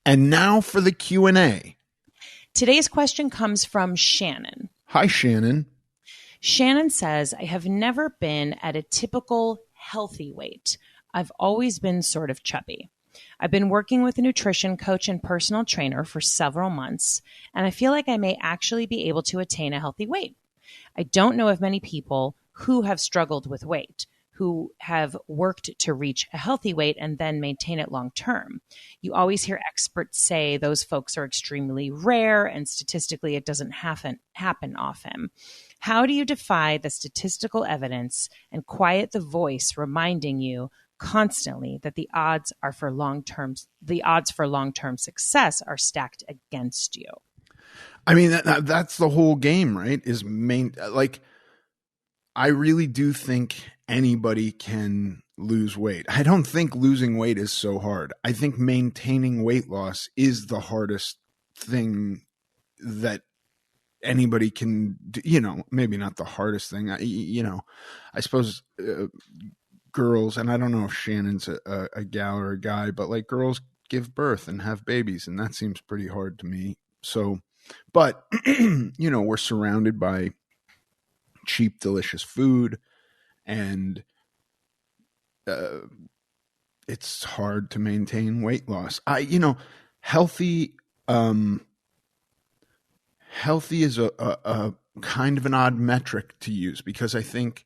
And now for the Q&A. Today's question comes from Shannon. Hi, Shannon. Shannon says, I have never been at a typical healthy weight. I've always been sort of chubby. I've been working with a nutrition coach and personal trainer for several months, and I feel like I may actually be able to attain a healthy weight. I don't know of many people who have struggled with weight, who have worked to reach a healthy weight and then maintain it long term. You always hear experts say those folks are extremely rare and statistically it doesn't happen often. How do you defy the statistical evidence and quiet the voice reminding you constantly that the odds for long-term success are stacked against you? I mean, that's the whole game, right? I really do think anybody can lose weight. I don't think losing weight is so hard. I think maintaining weight loss is the hardest thing that anybody can do. Maybe not the hardest thing. I suppose girls, and I don't know if Shannon's a gal or a guy, but like girls give birth and have babies, and that seems pretty hard to me. So, but we're surrounded by cheap, delicious food, and it's hard to maintain weight loss. Healthy is a kind of an odd metric to use, because I think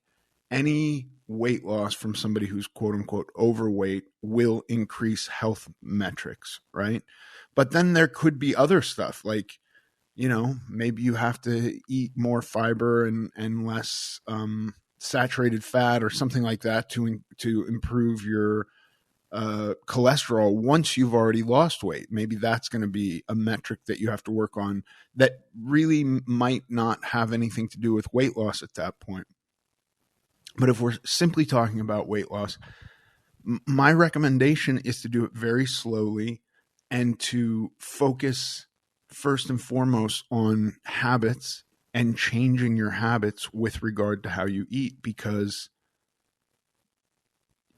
any weight loss from somebody who's quote unquote overweight will increase health metrics, right? But then there could be other stuff like, maybe you have to eat more fiber and less saturated fat or something like that to improve your cholesterol once you've already lost weight. Maybe that's going to be a metric that you have to work on that really might not have anything to do with weight loss at that point. But if we're simply talking about weight loss, my recommendation is to do it very slowly and to focus first and foremost on habits and changing your habits with regard to how you eat. Because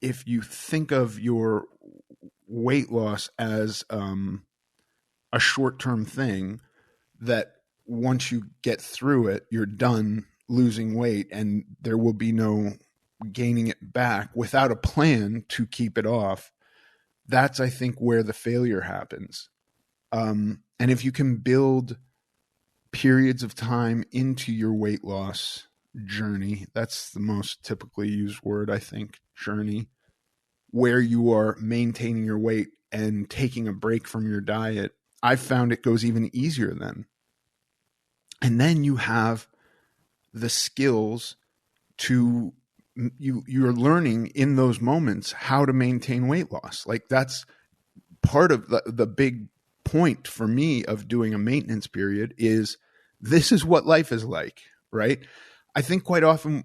if you think of your weight loss as a short-term thing, that once you get through it, you're done losing weight and there will be no gaining it back without a plan to keep it off, that's, I think, where the failure happens. And if you can build periods of time into your weight loss journey, that's the most typically used word, I think, journey, where you are maintaining your weight and taking a break from your diet, I've found it goes even easier then. And then you have the skills to, you're learning in those moments how to maintain weight loss. Like that's part of the big point for me of doing a maintenance period is this is what life is like, right? I think quite often,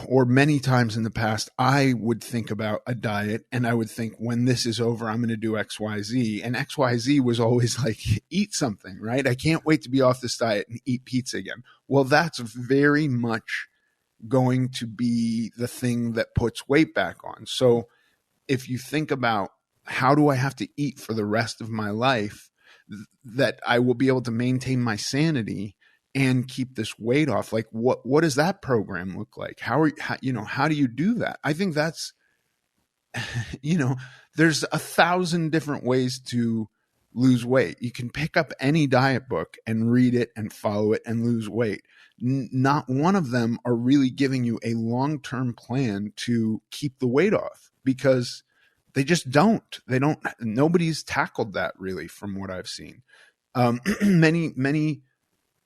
or many times in the past, I would think about a diet and I would think when this is over, I'm going to do X, Y, Z. And X, Y, Z was always like, eat something, right? I can't wait to be off this diet and eat pizza again. Well, that's very much going to be the thing that puts weight back on. So if you think about how do I have to eat for the rest of my life that I will be able to maintain my sanity and keep this weight off, like what does that program look like? How do you do that? I think that's, there's 1,000 different ways to lose weight. You can pick up any diet book and read it and follow it and lose weight. Not one of them are really giving you a long-term plan to keep the weight off, because they just don't. Nobody's tackled that really from what I've seen. Many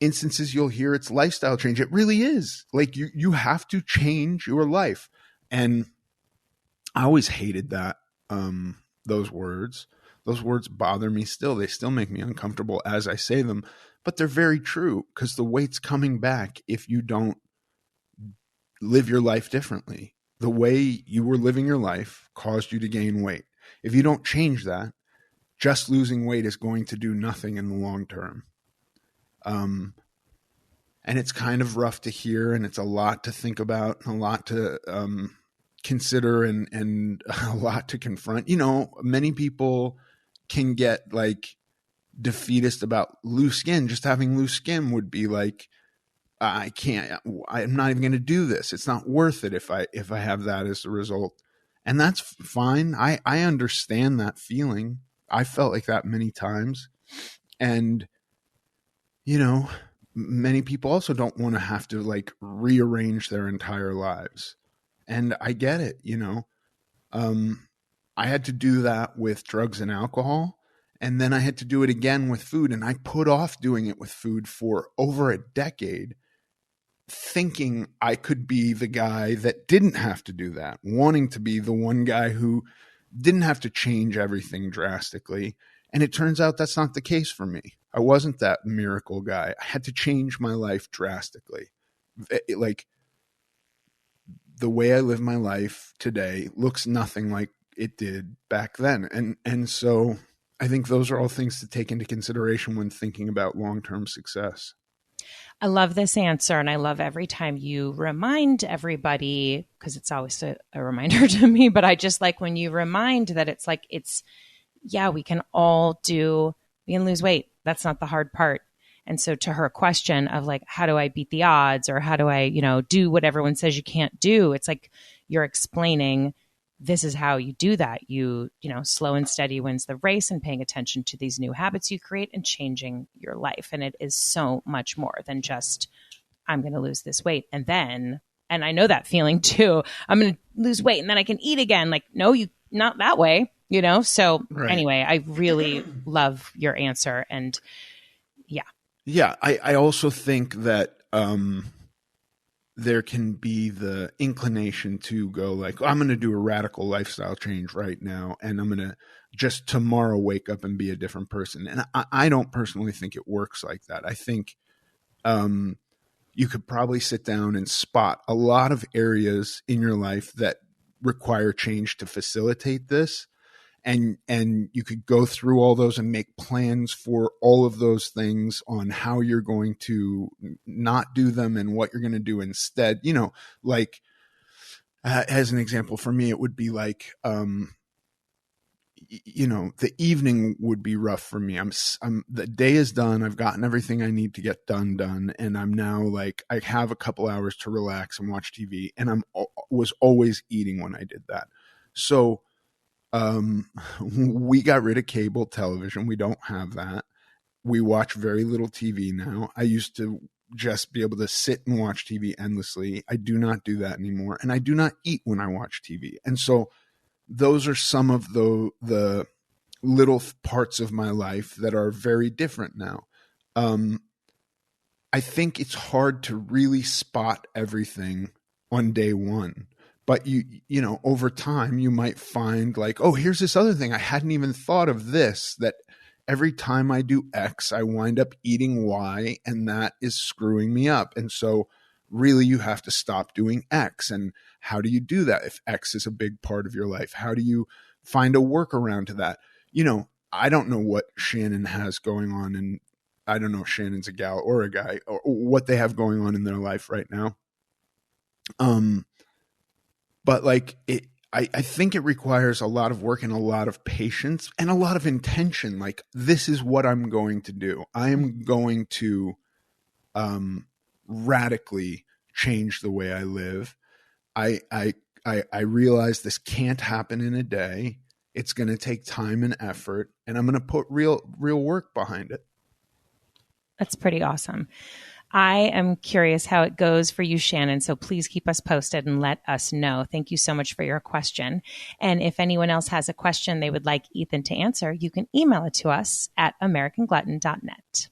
instances you'll hear it's lifestyle change. It really is. Like you have to change your life. And I always hated that, those words. Those words bother me still. They still make me uncomfortable as I say them, but they're very true, because the weight's coming back if you don't live your life differently. The way you were living your life caused you to gain weight. If you don't change that, just losing weight is going to do nothing in the long term. And it's kind of rough to hear, and it's a lot to think about, and a lot to consider, and a lot to confront. Many people can get like defeatist about loose skin. Just having loose skin would be like, I'm not even going to do this. It's not worth it if I have that as the result. And that's fine. I understand that feeling. I felt like that many times. And, you know, many people also don't want to have to like rearrange their entire lives. And I get it, you know. I had to do that with drugs and alcohol. And then I had to do it again with food. And I put off doing it with food for over a decade, thinking I could be the guy that didn't have to do that, wanting to be the one guy who didn't have to change everything drastically. And it turns out that's not the case for me. I wasn't that miracle guy. I had to change my life drastically. Like the way I live my life today looks nothing like it did back then. And so I think those are all things to take into consideration when thinking about long-term success. I love this answer. And I love every time you remind everybody, because it's always a reminder to me, but I just like when you remind that it's like, we can lose weight. That's not the hard part. And so to her question of like, how do I beat the odds, or how do I, do what everyone says you can't do? It's like you're explaining this is how you do that. Slow and steady wins the race, and paying attention to these new habits you create and changing your life. And it is so much more than just, I'm going to lose this weight. And I know that feeling too. I'm going to lose weight and then I can eat again. Like, no, not that way, So Right. Anyway, I really love your answer. And yeah. Yeah. I also think that, there can be the inclination to go like, I'm going to do a radical lifestyle change right now, and I'm going to just tomorrow wake up and be a different person. And I don't personally think it works like that. I think you could probably sit down and spot a lot of areas in your life that require change to facilitate this. And you could go through all those and make plans for all of those things on how you're going to not do them and what you're going to do instead. Like as an example for me, it would be like, the evening would be rough for me. The day is done. I've gotten everything I need to get done. And I'm now like, I have a couple hours to relax and watch TV. And was always eating when I did that. So, we got rid of cable television. We don't have that. We watch very little TV now. I used to just be able to sit and watch TV endlessly. I do not do that anymore. And I do not eat when I watch TV. And so those are some of the little parts of my life that are very different now. I think it's hard to really spot everything on day one. But over time, you might find like, oh, here's this other thing. I hadn't even thought of this, that every time I do X, I wind up eating Y, and that is screwing me up. And so really you have to stop doing X. And how do you do that if X is a big part of your life? How do you find a workaround to that? I don't know what Shannon has going on, and I don't know if Shannon's a gal or a guy, or what they have going on in their life right now. But like I think it requires a lot of work and a lot of patience and a lot of intention. Like, this is what I'm going to do. I am going to radically change the way I live. I realize this can't happen in a day. It's going to take time and effort, and I'm going to put real work behind it. That's pretty awesome. I am curious how it goes for you, Shannon. So please keep us posted and let us know. Thank you so much for your question. And if anyone else has a question they would like Ethan to answer, you can email it to us at americanglutton.net.